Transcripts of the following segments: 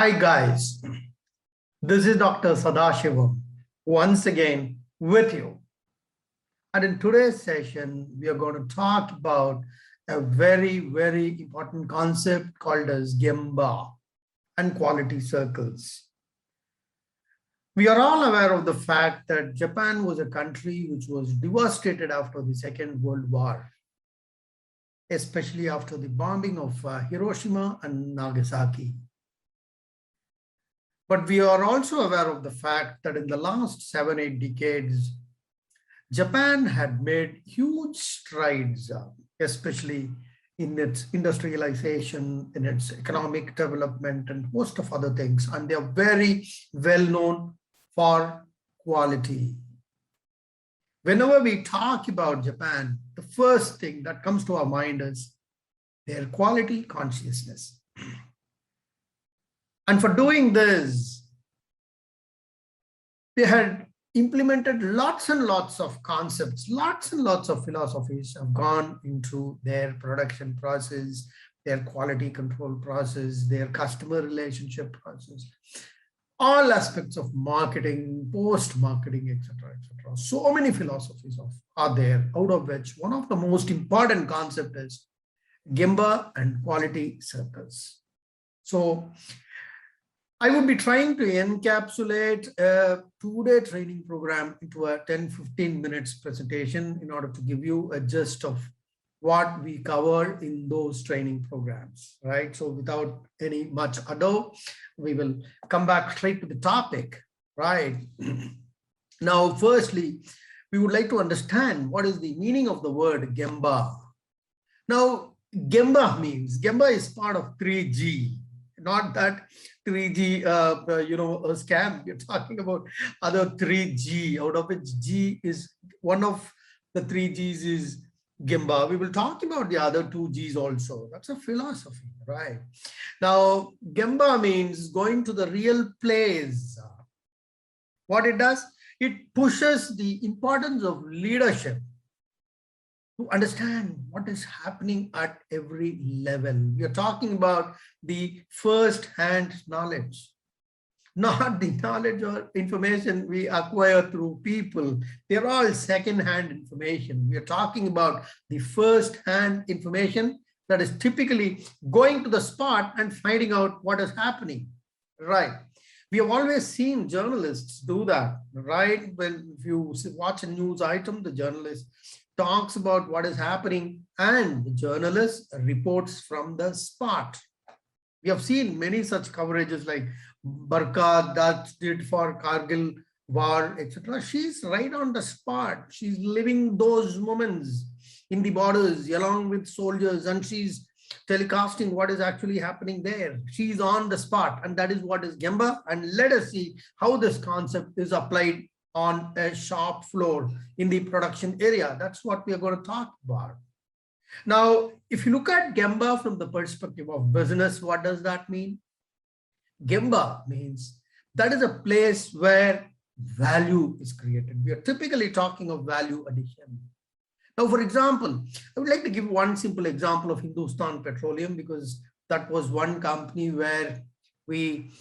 Hi guys, this is Dr. Sadasivam once again with you. And in today's session, we are going to talk about a very, very important concept called as Gemba and quality circles. We are all aware of the fact that Japan was a country which was devastated after the Second World War, especially after the bombing of Hiroshima and Nagasaki. But we are also aware of the fact that in the last 7-8 decades, Japan had made huge strides, especially in its industrialization, in its economic development, and host of other things. And they are very well known for quality. Whenever we talk about Japan, the first thing that comes to our mind is their quality consciousness. And for doing this, they had implemented lots and lots of concepts, lots and lots of philosophies have gone into their production process, their quality control process, their customer relationship process, all aspects of marketing, post-marketing, etc., etc. So many philosophies are there, out of which one of the most important concept is Gemba and quality circles. So I would be trying to encapsulate a 2-day training program into a 10-15 minutes presentation in order to give you a gist of what we cover in those training programs, right? So without any much ado, we will come back straight to the topic, right? Now, firstly, we would like to understand what is the meaning of the word Gemba. Now, Gemba is part of 3G. Not that 3G, a scam. We're talking about other 3G, out of which G is one of the 3Gs is Gemba. We will talk about the other 2Gs also. That's a philosophy, right? Now, Gemba means going to the real place. What it does, it pushes the importance of leadership to understand what is happening at every level. We are talking about the first-hand knowledge, not the knowledge or information we acquire through people. They're all second-hand information. We are talking about the first-hand information that is typically going to the spot and finding out what is happening, right? We have always seen journalists do that, right? When if you watch a news item, the journalist talks about what is happening and the journalist reports from the spot. We have seen many such coverages like Barka that did for Kargil war, etc. She's right on the spot. She's living those moments in the borders along with soldiers, and she's telecasting what is actually happening there. She's on the spot, and that is what is Gemba. And let us see how this concept is applied on a shop floor in the production area. That's what we are going to talk about. Now, if you look at Gemba from the perspective of business, what does that mean? Gemba means that is a place where value is created. We are typically talking of value addition. Now, for example, I would like to give one simple example of Hindustan Petroleum, because that was one company where we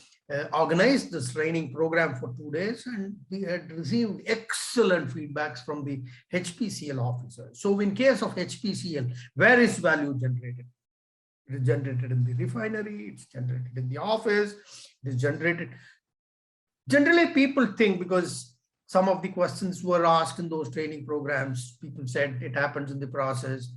organized this training program for 2 days, and we had received excellent feedbacks from the HPCL officers. So in case of HPCL, where is value generated? It is generated in the refinery, it's generated in the office, it is generated. Generally, people think, because some of the questions were asked in those training programs, people said it happens in the process.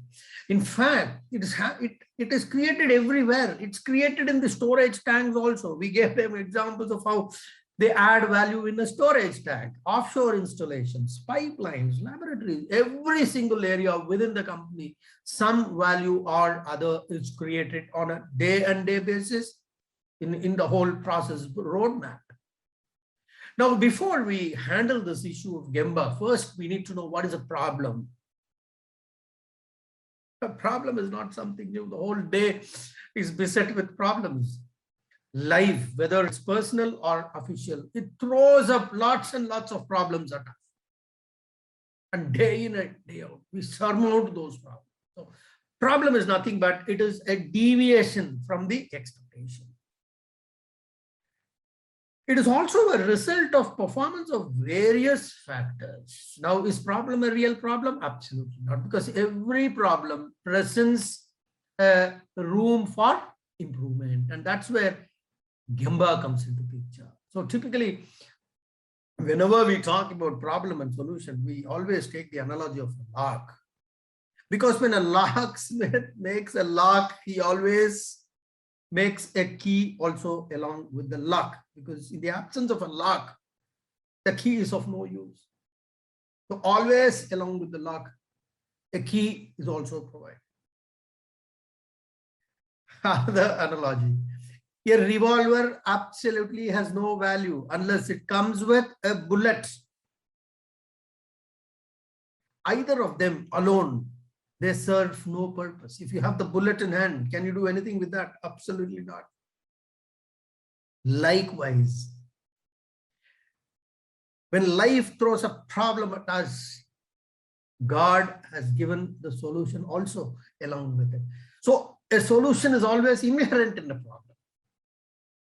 In fact, it is created everywhere. It's created in the storage tanks also. We gave them examples of how they add value in a storage tank, offshore installations, pipelines, laboratories, every single area within the company, some value or other is created on a day-and-day basis in the whole process roadmap. Now, before we handle this issue of Gemba, first we need to know what is a problem. A problem is not something new. The whole day is beset with problems. Life, whether it's personal or official, it throws up lots and lots of problems at us. And day in and day out, we surmount those problems. So, problem is nothing but it is a deviation from the expectation. It is also a result of performance of various factors. Now, is problem a real problem? Absolutely not, because every problem presents a room for improvement. And that's where Gemba comes into picture. So typically, whenever we talk about problem and solution, we always take the analogy of a lock. Because when a locksmith makes a lock, he always makes a key also along with the lock, because in the absence of a lock, the key is of no use. So always along with the lock, a key is also provided. The analogy. A revolver absolutely has no value unless it comes with a bullet. Either of them alone, they serve no purpose. If you have the bullet in hand, can you do anything with that? Absolutely not. Likewise, when life throws a problem at us, God has given the solution also along with it. So a solution is always inherent in the problem,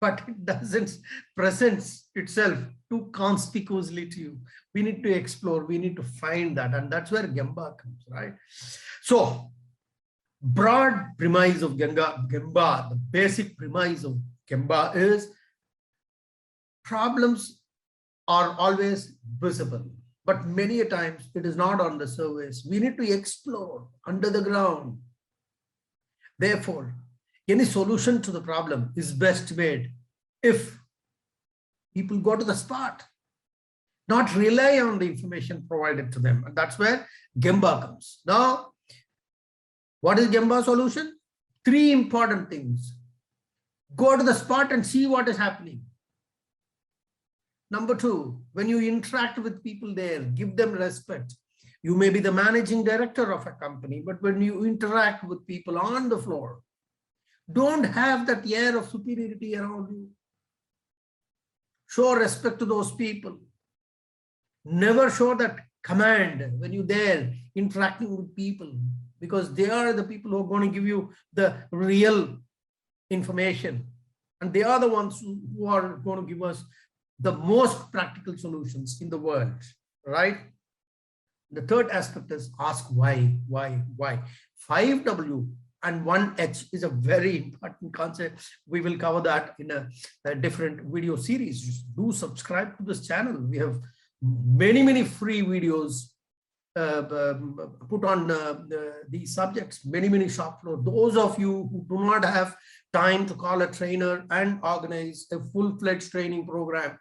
but it doesn't present itself too conspicuously to you. We need to explore, we need to find that, and that's where Gemba comes, right? So, broad premise of Gemba, the basic premise of Gemba is problems are always visible, but many a times it is not on the surface. We need to explore under the ground. Therefore, any solution to the problem is best made if people go to the spot, not rely on the information provided to them. And that's where Gemba comes. Now, what is Gemba solution? 3 important things. Go to the spot and see what is happening. Number 2, when you interact with people there, give them respect. You may be the managing director of a company, but when you interact with people on the floor, don't have that air of superiority around you. Show respect to those people. Never show that command when you're there interacting with people, because they are the people who are going to give you the real information. And they are the ones who are going to give us the most practical solutions in the world, right? The third aspect is ask why. 5W and 1H is a very important concept. We will cover that in a different video series. Just do subscribe to this channel. We have many free videos put on these subjects, many shop floor. Those of you who do not have time to call a trainer and organize a full-fledged training program,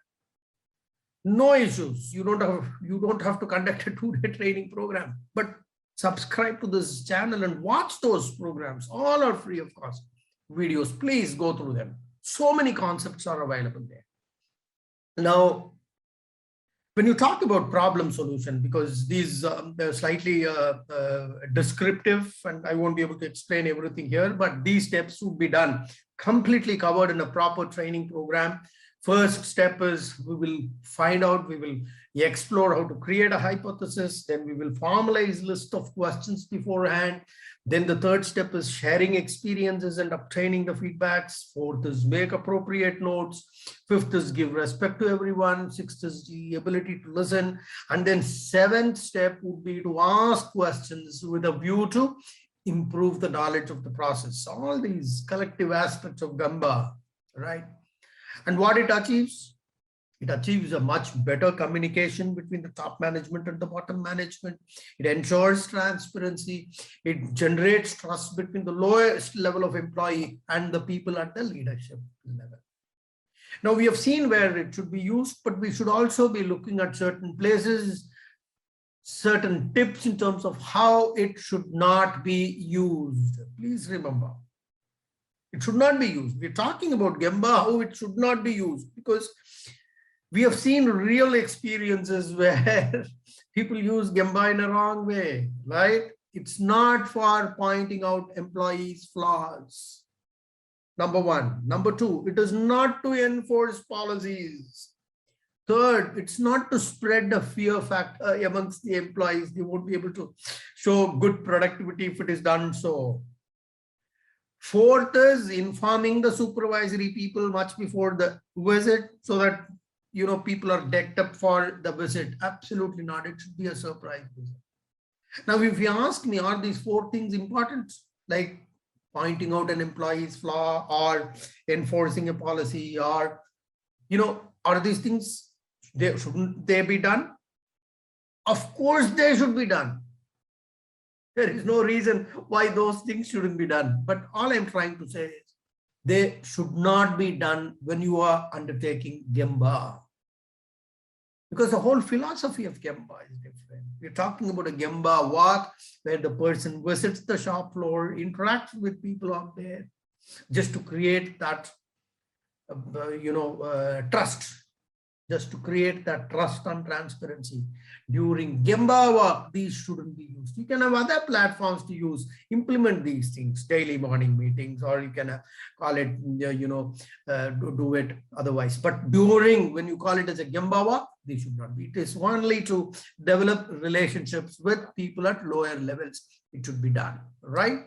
no issues. You don't have to conduct a 2-day training program, but subscribe to this channel and watch those programs. All are free of cost videos. Please go through them. So many concepts are available there. Now, when you talk about problem solution, because these they're slightly descriptive and I won't be able to explain everything here, but these steps would be done completely covered in a proper training program. First step is we will explore how to create a hypothesis. Then we will formalize list of questions beforehand. Then the third step is sharing experiences and obtaining the feedbacks. Fourth is make appropriate notes. Fifth is give respect to everyone. Sixth is the ability to listen. And then 7th step would be to ask questions with a view to improve the knowledge of the process. All these collective aspects of Gemba, right? And what it achieves a much better communication between the top management and the bottom management. It ensures transparency. It generates trust between the lowest level of employee and the people at the leadership level. Now, we have seen where it should be used, but we should also be looking at certain places, certain tips in terms of how it should not be used. Please remember. It should not be used. We're talking about Gemba, how it should not be used, because we have seen real experiences where people use Gemba in a wrong way, right? It's not for pointing out employees' flaws. Number 1. Number 2, it is not to enforce policies. Third, it's not to spread the fear factor amongst the employees. They won't be able to show good productivity if it is done so. Fourth is informing the supervisory people much before the visit so that, people are decked up for the visit. Absolutely not. It should be a surprise visit. Now, if you ask me, are these four things important? Like pointing out an employee's flaw or enforcing a policy, or, are these things, shouldn't they be done? Of course, they should be done. There is no reason why those things shouldn't be done. But all I'm trying to say is they should not be done when you are undertaking Gemba. Because the whole philosophy of Gemba is different. We're talking about a Gemba walk where the person visits the shop floor, interacts with people out there, just to create that, trust. Just to create that trust and transparency. During Gemba walk, these shouldn't be used. You can have other platforms to use, implement these things, daily morning meetings, or you can call it, do it otherwise. But when you call it as a Gemba walk, they should not be. It is only to develop relationships with people at lower levels. It should be done, right?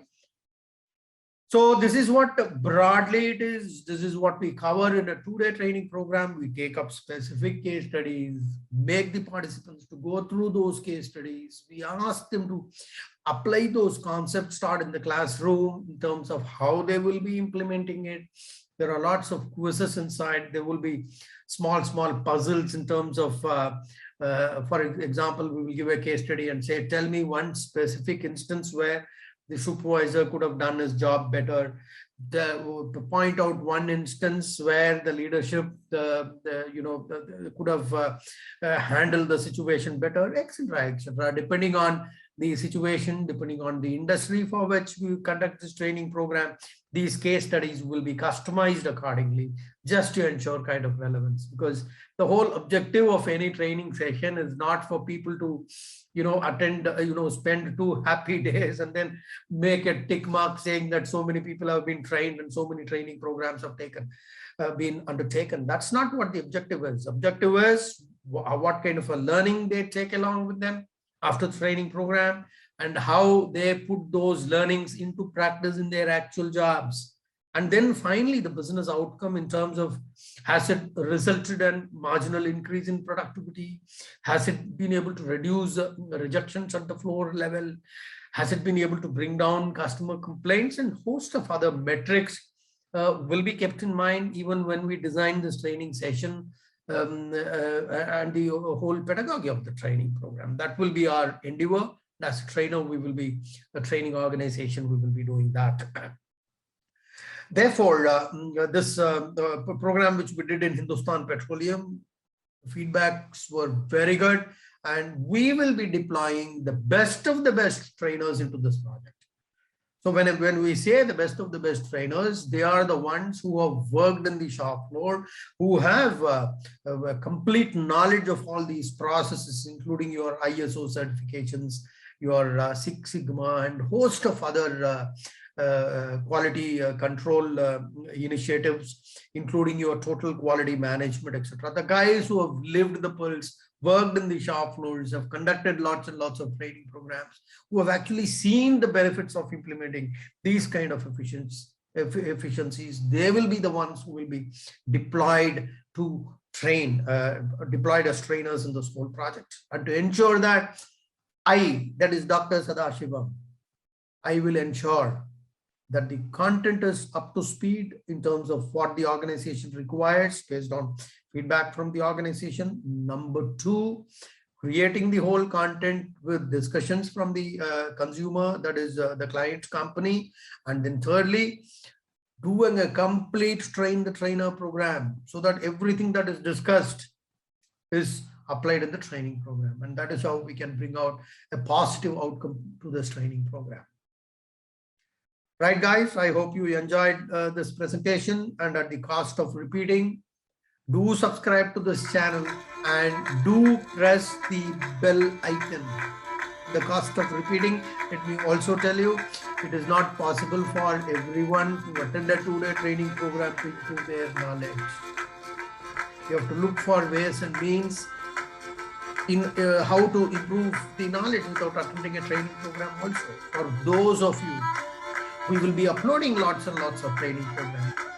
So this is what broadly it is. This is what we cover in a 2-day training program. We take up specific case studies, make the participants to go through those case studies. We ask them to apply those concepts, start in the classroom in terms of how they will be implementing it. There are lots of quizzes inside. There will be small puzzles in terms of, for example, we will give a case study and say, tell me one specific instance where the supervisor could have done his job better. To point out one instance where the leadership, could have handled the situation better, etc., etc. Depending on the situation, depending on the industry for which we conduct this training program, these case studies will be customized accordingly, just to ensure kind of relevance. Because the whole objective of any training session is not for people to, attend, spend 2 happy days and then make a tick mark saying that so many people have been trained and so many training programs have been undertaken. That's not what the objective is. Objective is what kind of a learning they take along with them after the training program, and how they put those learnings into practice in their actual jobs. And then finally, the business outcome in terms of, has it resulted in marginal increase in productivity? Has it been able to reduce rejections at the floor level? Has it been able to bring down customer complaints? And host of other metrics will be kept in mind even when we design this training session and the whole pedagogy of the training program. That will be our endeavor. As a trainer, we will be a training organization. We will be doing that. Therefore, this program which we did in Hindustan Petroleum, feedbacks were very good, and we will be deploying the best of the best trainers into this project. So when we say the best of the best trainers, they are the ones who have worked in the shop floor, who have a complete knowledge of all these processes, including your ISO certifications, your Six Sigma, and host of other quality control initiatives, including your total quality management, etc. The guys who have lived the pulse, worked in the shop floors, have conducted lots and lots of training programs, who have actually seen the benefits of implementing these kind of efficiencies, they will be the ones who will be deployed to train, deployed as trainers in this whole project. And to ensure that that is Dr. Sadasivam, I will ensure that the content is up to speed in terms of what the organization requires based on feedback from the organization. Number 2, creating the whole content with discussions from the consumer, that is the client company. And then thirdly, doing a complete train the trainer program so that everything that is discussed is applied in the training program. And that is how we can bring out a positive outcome to this training program. Right, guys, I hope you enjoyed this presentation, and at the cost of repeating, do subscribe to this channel and do press the bell icon. The cost of repeating, let me also tell you, it is not possible for everyone who attend a 2-day training program to improve their knowledge. You have to look for ways and means in how to improve the knowledge without attending a training program also. For those of you We will be uploading lots and lots of training programs.